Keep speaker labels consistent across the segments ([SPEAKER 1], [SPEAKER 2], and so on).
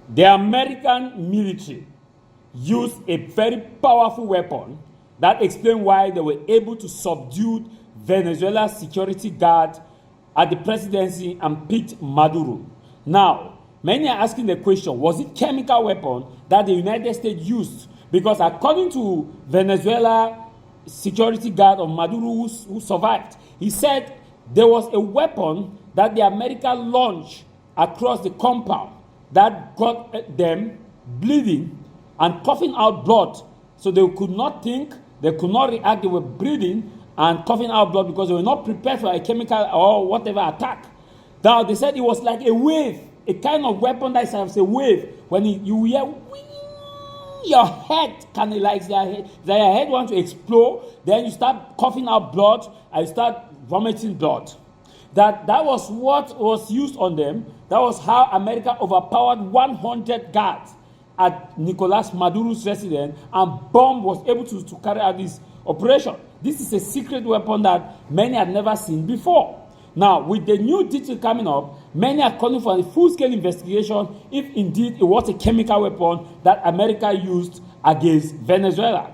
[SPEAKER 1] The American military used a very powerful weapon that explained why they were able to subdue Venezuela's security guard at the presidency and picked Maduro. Now, many are asking the question, was it chemical weapon that the United States used? Because according to Venezuela security guard of Maduro who survived, he said there was a weapon that the America launched across the compound that got them bleeding and coughing out blood. So they could not think, they could not react, they were bleeding and coughing out blood because they were not prepared for a chemical or whatever attack. Now they said it was like a wave, a kind of weapon that is a wave. When you hear wing, your head can like your head wants to explode, then you start coughing out blood and you start vomiting blood. That was what was used on them. That was how America overpowered 100 guards at Nicolas Maduro's residence, and bomb was able to carry out this operation. This is a secret weapon that many had never seen before. Now, with the new detail coming up, many are calling for a full-scale investigation if indeed it was a chemical weapon that America used against Venezuela.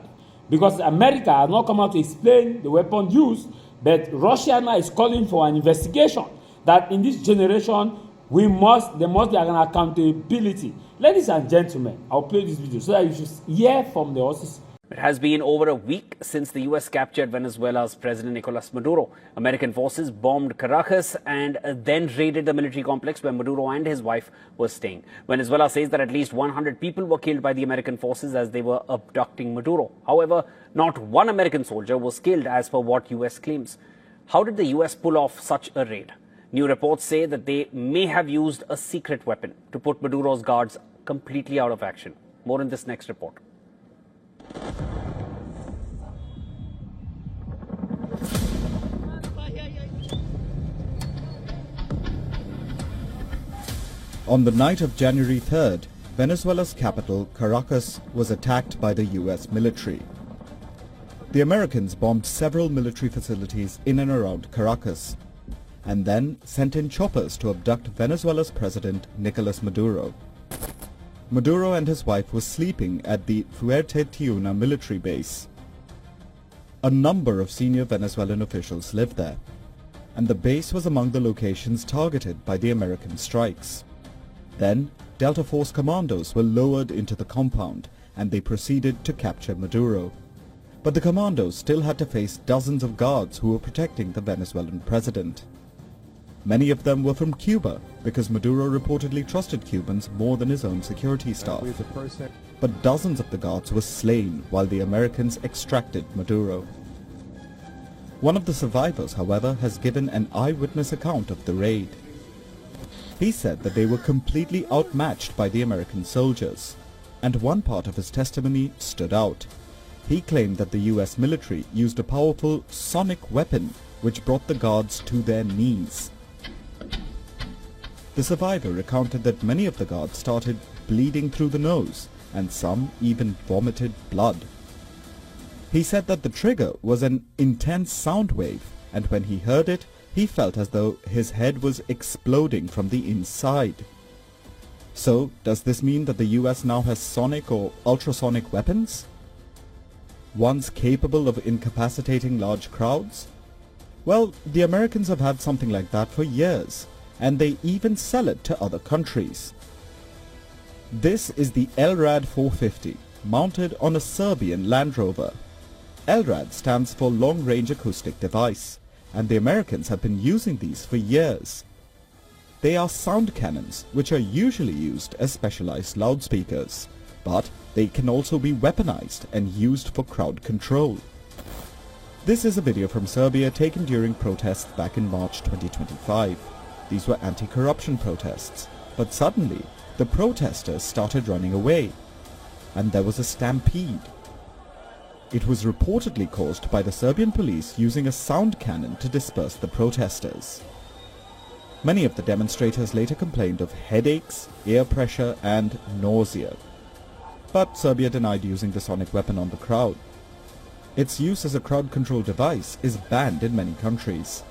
[SPEAKER 1] Because America has not come out to explain the weapon used, but Russia now is calling for an investigation that in this generation there must be an accountability. Ladies and gentlemen, I'll play this video so that you should hear from the horses.
[SPEAKER 2] It has been over a week since the U.S. captured Venezuela's President Nicolas Maduro. American forces bombed Caracas and then raided the military complex where Maduro and his wife were staying. Venezuela says that at least 100 people were killed by the American forces as they were abducting Maduro. However, not one American soldier was killed as per what U.S. claims. How did the U.S. pull off such a raid? New reports say that they may have used a secret weapon to put Maduro's guards completely out of action. More in this next report.
[SPEAKER 3] On the night of January 3rd, Venezuela's capital, Caracas, was attacked by the U.S. military. The Americans bombed several military facilities in and around Caracas, and then sent in choppers to abduct Venezuela's president, Nicolas Maduro. Maduro and his wife were sleeping at the Fuerte Tiuna military base. A number of senior Venezuelan officials lived there, and the base was among the locations targeted by the American strikes. Then, Delta Force commandos were lowered into the compound, and they proceeded to capture Maduro. But the commandos still had to face dozens of guards who were protecting the Venezuelan president. Many of them were from Cuba, because Maduro reportedly trusted Cubans more than his own security staff. But dozens of the guards were slain while the Americans extracted Maduro. One of the survivors, however, has given an eyewitness account of the raid. He said that they were completely outmatched by the American soldiers, and one part of his testimony stood out. He claimed that the US military used a powerful sonic weapon which brought the guards to their knees. The survivor recounted that many of the guards started bleeding through the nose, and some even vomited blood. He said that the trigger was an intense sound wave, and when he heard it, he felt as though his head was exploding from the inside. So, does this mean that the US now has sonic or ultrasonic weapons? Ones capable of incapacitating large crowds? Well, the Americans have had something like that for years, and they even sell it to other countries. This is the LRAD 450, mounted on a Serbian Land Rover. LRAD stands for Long Range Acoustic Device, and the Americans have been using these for years. They are sound cannons, which are usually used as specialized loudspeakers, but they can also be weaponized and used for crowd control. This is a video from Serbia taken during protests back in March 2025. These were anti-corruption protests, but suddenly the protesters started running away, and there was a stampede. It was reportedly caused by the Serbian police using a sound cannon to disperse the protesters. Many of the demonstrators later complained of headaches, ear pressure, and nausea. But Serbia denied using the sonic weapon on the crowd. Its use as a crowd control device is banned in many countries.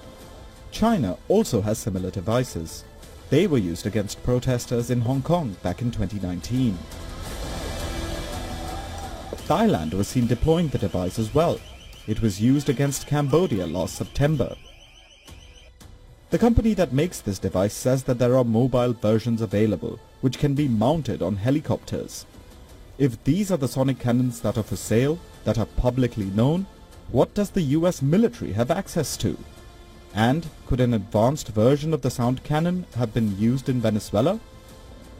[SPEAKER 3] China also has similar devices. They were used against protesters in Hong Kong back in 2019. Thailand was seen deploying the device as well. It was used against Cambodia last September. The company that makes this device says that there are mobile versions available, which can be mounted on helicopters. If these are the sonic cannons that are for sale, that are publicly known, what does the US military have access to? And could an advanced version of the sound cannon have been used in Venezuela?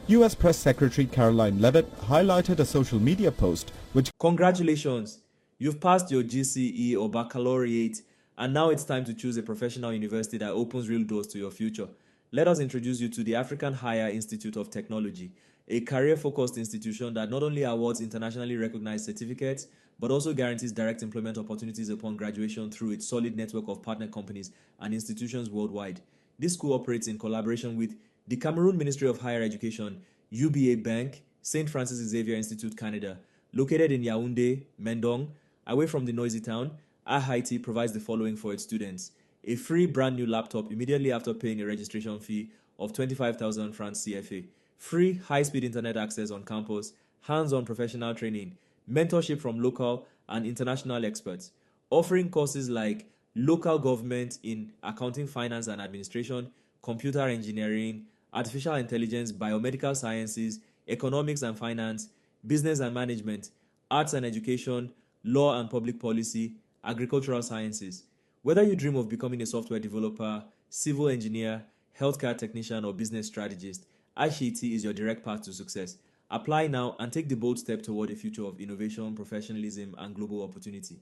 [SPEAKER 3] US Press Secretary Caroline Leavitt highlighted a social media post which
[SPEAKER 4] Congratulations! You've passed your GCE or baccalaureate, and now it's time to choose a professional university that opens real doors to your future. Let us introduce you to the African Higher Institute of Technology, a career-focused institution that not only awards internationally recognized certificates, but also guarantees direct employment opportunities upon graduation through its solid network of partner companies and institutions worldwide. This school operates in collaboration with the Cameroon Ministry of Higher Education, UBA Bank, St. Francis Xavier Institute, Canada. Located in Yaoundé, Mendong, away from the noisy town, AHIT provides the following for its students: a free brand new laptop immediately after paying a registration fee of 25,000 francs CFA, free high-speed internet access on campus, hands-on professional training, mentorship from local and international experts, offering courses like local government in accounting, finance and administration, computer engineering, artificial intelligence, biomedical sciences, economics and finance, business and management, arts and education, law and public policy, agricultural sciences. Whether you dream of becoming a software developer, civil engineer, healthcare technician, or business strategist, ICT is your direct path to success. Apply now and take the bold step toward a future of innovation, professionalism, and global opportunity.